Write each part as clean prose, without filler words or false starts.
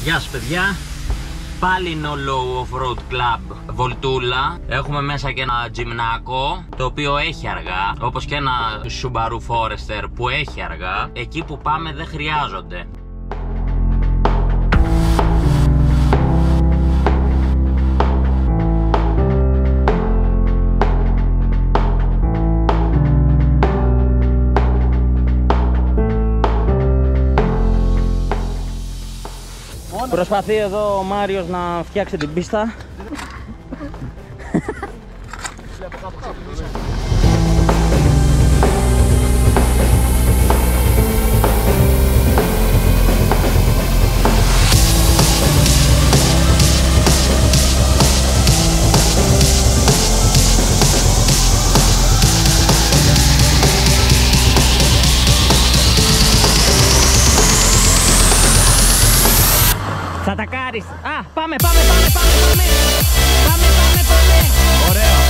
Γεια σας παιδιά. Πάλι No Low Off-Road Club βολτούλα. Έχουμε μέσα και ένα τζιμνάκο το οποίο έχει αργά, όπως και ένα Subaru Forester που έχει αργά. Εκεί που πάμε δεν χρειάζονται. Προσπαθεί εδώ ο Μάριος να φτιάξει την πίστα. Θα τα κάρεις. Α, πάμε. Ωραίο.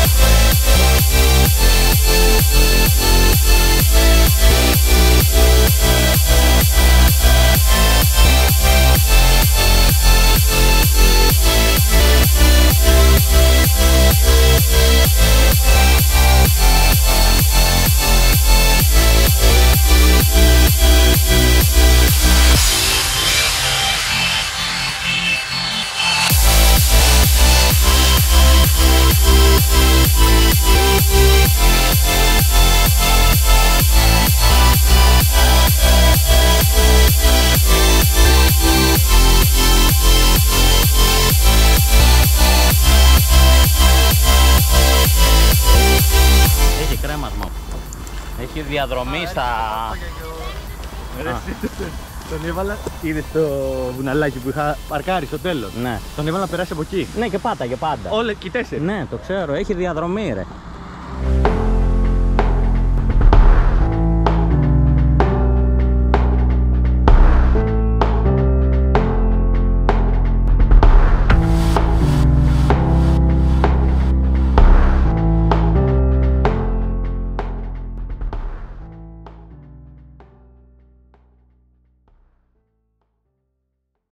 Έχει διαδρομή στα... Τον έβαλα, είδες το βουναλάκι που είχα παρκάρει στο τέλος. Ναι. Τον έβαλα να περάσει από εκεί. Ναι, και πάτα, και πάντα. Όλα και 4. Ναι, το ξέρω, έχει διαδρομή ρε.